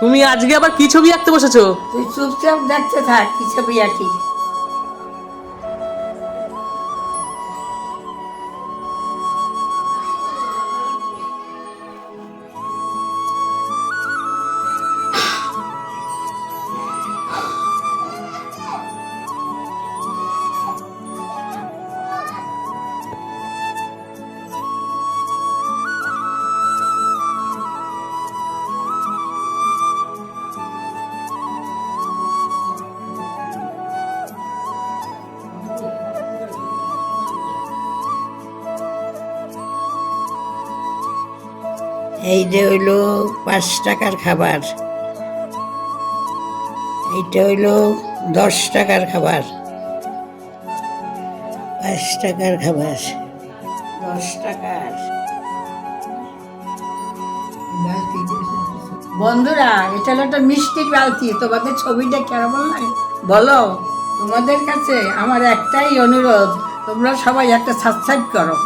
তুমি আজকে আবার কি ছবি আঁকতে বসেছো? তুই চুপচাপ দেখতে থাক, কি ছবি আঁকি। এই যে হইলো 5 টাকার খাবার, এইটা হইলো 10 টাকার খাবার। 5 টাকার খাবার, 10 টাকার। বন্ধুরা, এটা হলো একটা মিষ্টির বালতি। তোমাদের ছবিটা কেমন লাগে বলো। তোমাদের কাছে আমার একটাই অনুরোধ, তোমরা সবাই একটা সাবস্ক্রাইব করো।